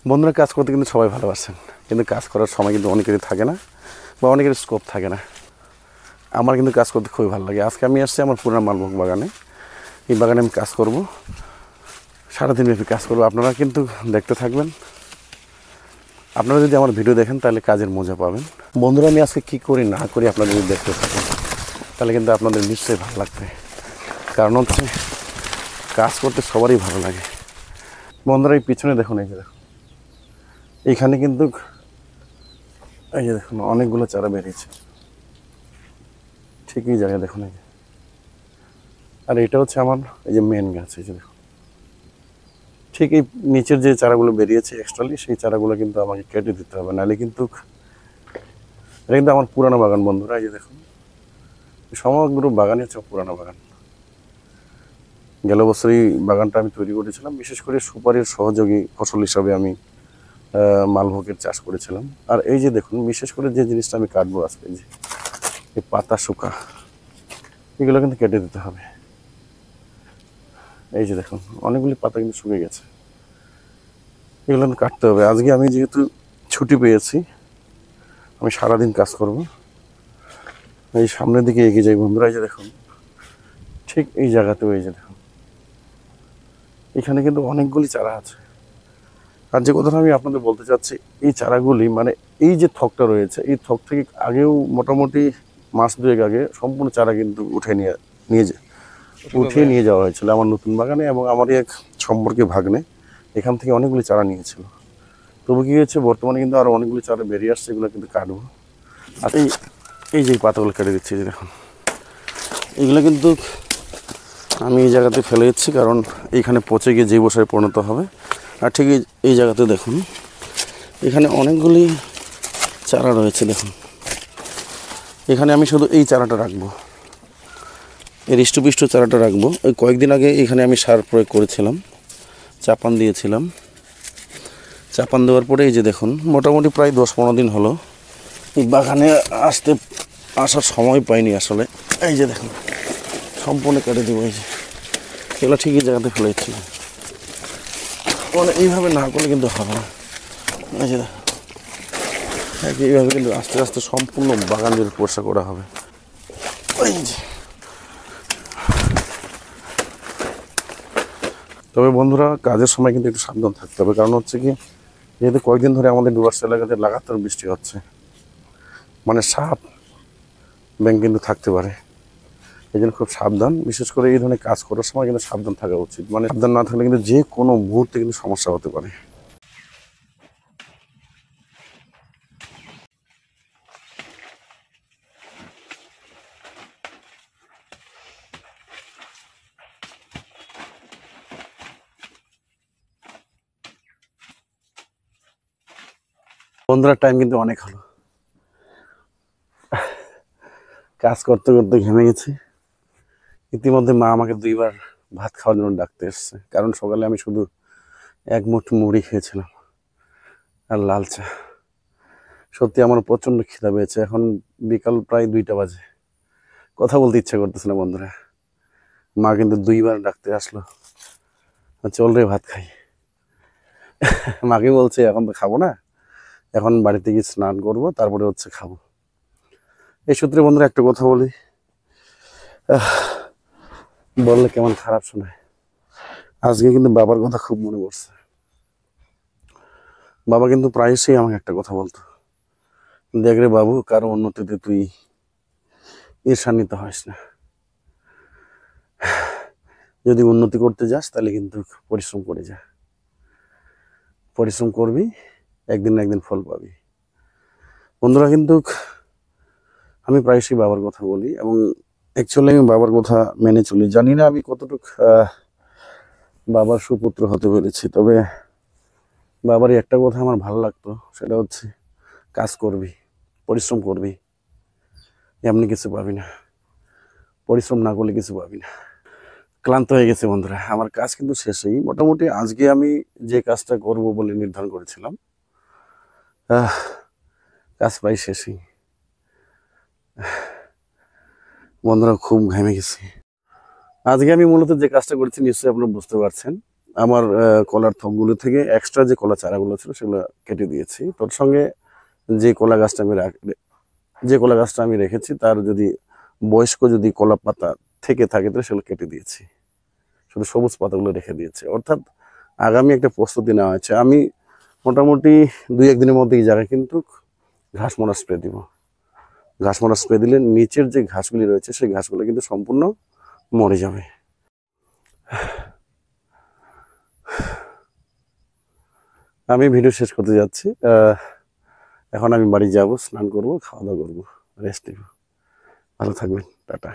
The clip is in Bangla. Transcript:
বন্ধুরা, কাজ করতে কিন্তু সবাই ভালোবাসেন, কিন্তু কাজ করার সময় কিন্তু অনেকেরই থাকে না বা অনেকের স্কোপ থাকে না। আমার কিন্তু কাজ করতে খুবই ভালো লাগে। আজকে আমি আসছি আমার পুরনো মালভোগ বাগানে। এই বাগানে আমি কাজ করব, সারাদিন ব্যাপী কাজ করব। আপনারা কিন্তু দেখতে থাকবেন। আপনারা যদি আমার ভিডিও দেখেন তাহলে কাজের মজা পাবেন। বন্ধুরা, আমি আজকে কী করি না করি আপনারা যদি দেখতে থাকেন তাহলে কিন্তু আপনাদের নিশ্চয়ই ভালো লাগবে। কারণ হচ্ছে কাজ করতে সবারই ভালো লাগে। বন্ধুরা, এই পিছনে দেখুন, এই যে দেখুন, এইখানে কিন্তু এই যে দেখুন অনেকগুলো চারা বেরিয়েছে। ঠিকই জায়গায় দেখুন, এই যে, আর এটা হচ্ছে আমার এই যে মেন গাছ। এই যে দেখুন, ঠিক এই নিচের যে চারাগুলো বেরিয়েছে এক্সট্রালি, সেই চারাগুলো কিন্তু আমাকে কেটে দিতে হবে, নাহলে কিন্তু এটা কিন্তু আমার পুরানো বাগান। বন্ধুরা, এই যে দেখুন, সমগ্র বাগানই হচ্ছে পুরানো বাগান। গেল বছরই বাগানটা আমি তৈরি করেছিলাম, বিশেষ করে সুপারির সহযোগী ফসল হিসাবে আমি মালভোগের চাষ করেছিলাম। আর এই যে দেখুন, বিশেষ করে যে জিনিসটা আমি কাটবো আজকে, যে এই পাতা শুকা, এগুলো কিন্তু কেটে দিতে হবে। এই যে দেখুন, অনেকগুলি পাতা কিন্তু শুকিয়ে গেছে, এগুলো কিন্তু কাটতে হবে। আজকে আমি যেহেতু ছুটি পেয়েছি, আমি সারাদিন কাজ করব। এই সামনের দিকে এগিয়ে যাই। বন্ধুরা, এই যে দেখুন, ঠিক এই জায়গাতেও এই যে দেখুন, এখানে কিন্তু অনেকগুলি চারা আছে। আর যে কথাটা আমি আপনাদের বলতে চাচ্ছি, এই চারাগুলি মানে এই যে থকটা রয়েছে, এই থক থেকে আগেও মোটামুটি মাস দুয়েক আগে সম্পূর্ণ চারা কিন্তু উঠিয়ে নিয়ে যাওয়া হয়েছিল আমার নতুন বাগানে, এবং আমারই এক সম্পর্কে ভাগ্নে এখান থেকে অনেকগুলি চারা নিয়েছিল। তবু কী হয়েছে, বর্তমানে কিন্তু আরও অনেকগুলি চারা বেরিয়ে আসছে, এগুলো কিন্তু কাটবো। আর এই যে পাতাগুলো কেটে দিচ্ছি, যে দেখুন, এগুলো কিন্তু আমি এই জায়গাতে ফেলে দিচ্ছি, কারণ এইখানে পচে গিয়ে জৈব সারে পরিণত হবে। আর ঠিক এই জায়গাতে দেখুন, এখানে অনেকগুলি চারা রয়েছে। দেখুন, এখানে আমি শুধু এই চারাটা রাখবো, এই হৃষ্টপুষ্ট চারাটা রাখবো। ওই কয়েকদিন আগে এখানে আমি সার প্রয়োগ করেছিলাম, চাপান দিয়েছিলাম। চাপান দেওয়ার পরে এই যে দেখুন, মোটামুটি প্রায় 10-15 দিন হলো এই বাগানে আসার সময় পাইনি আসলে। এই যে দেখুন, সম্পূর্ণ কেটে দেবো। এই যে এগুলো ঠিকই জায়গাতে ফেলেছি, মানে এইভাবে না করলে কিন্তু হবে না। এই যে এইভাবে কিন্তু আস্তে আস্তে সম্পূর্ণ বাগান জুড়ে পরিষ্কার করা হবে। ওই যে, তবে বন্ধুরা, কাজের সময় কিন্তু একটু সাবধান থাকতে হবে। কারণ হচ্ছে কি, যেহেতু কয়েকদিন ধরে আমাদের ডুয়ার্স এলাকাতে লাগাতার বৃষ্টি হচ্ছে, মানে সাপ ব্যাঙ কিন্তু থাকতে পারে। এই জন্য খুব সাবধান, বিশেষ করে এই ধরনের কাজ করার সময় কিন্তু সাবধান থাকা উচিত। মানে সাবধান না থাকলে কিন্তু যে কোনো মুহূর্তে কিন্তু সমস্যা হতে পারে। বন্ধুরা, টাইম কিন্তু অনেক হলো, কাজ করতে করতে ঘেমে গেছি। ইতিমধ্যে মা আমাকে 2বার ভাত খাওয়ার জন্য ডাকতে এসছে, কারণ সকালে আমি শুধু এক মুঠ মুড়ি খেয়েছিলাম আর লাল চা। সত্যি আমার প্রচণ্ড খিদা পেয়েছে। এখন বিকাল প্রায় 2টা বাজে, কথা বলতে ইচ্ছা করতেছে না। বন্ধুরা, মা কিন্তু 2বার ডাকতে আসলো, চল রে ভাত খাই। মাকে বলছে এখন তো খাবো না, এখন বাড়িতে গিয়ে স্নান করবো, তারপরে হচ্ছে খাবো। এই সূত্রে বন্ধুরা একটা কথা বলি, বললে কেমন খারাপ শোনায়। আজকে কিন্তু বাবার কথা খুব মনে পড়ছে। বাবা কিন্তু প্রায়শই আমাকে একটা কথা বলতো, দেখ রে বাবু, কারো উন্নতিতে তুই ঈর্ষান্বিত হস না। যদি উন্নতি করতে যাস তাহলে কিন্তু পরিশ্রম করে যা, পরিশ্রম করবি, একদিন না একদিন ফল পাবি। বন্ধুরা, কিন্তু আমি প্রায়শই বাবার কথা বলি, এবং অ্যাকচুয়ালি আমি বাবার কথা মেনে চলি। জানি না আমি কতটুকু বাবার সুপুত্র হতে পেরেছি, তবে বাবারই একটা কথা আমার ভালো লাগতো, সেটা হচ্ছে কাজ করবি, পরিশ্রম করবি, এমনি কিছু পাবি না, পরিশ্রম না করলে কিছু পাবি না। ক্লান্ত হয়ে গেছে বন্ধুরা, আমার কাজ কিন্তু শেষেই। মোটামুটি আজকে আমি যে কাজটা করব বলে নির্ধারণ করেছিলাম, কাজ প্রায় শেষেই। বন্ধুরা, খুব ঘেমে গেছি। আজকে আমি মূলত যে কাজটা করেছি নিশ্চয়ই আপনারা বুঝতে পারছেন। আমার কলার থোকগুলো থেকে এক্সট্রা যে কলা চারাগুলো ছিল সেগুলো কেটে দিয়েছি। তোর সঙ্গে যে কলা গাছটা যে কলা গাছটা আমি রেখেছি তার যদি বয়স্ক যদি কলা পাতা থেকে থাকে তাহলে সেগুলো কেটে দিয়েছি, শুধু সবুজ পাতাগুলো রেখে দিয়েছি। অর্থাৎ আগামী একটা প্রস্তুতি নেওয়া হয়েছে। আমি মোটামুটি 2-1 দিনের মধ্যে এই জায়গায় কিন্তু ঘাস মারা স্প্রে দিব। ঘাস মারা স্প্রে দিলে নিচের যে ঘাসগুলি রয়েছে সেই ঘাসগুলো কিন্তু সম্পূর্ণ মরে যাবে। আমি ভিডিও শেষ করতে যাচ্ছি। এখন আমি বাড়ি যাব, স্নান করব, খাওয়া দাওয়া করবো, রেস্ট নেব। ভালো থাকবেন, টাটা।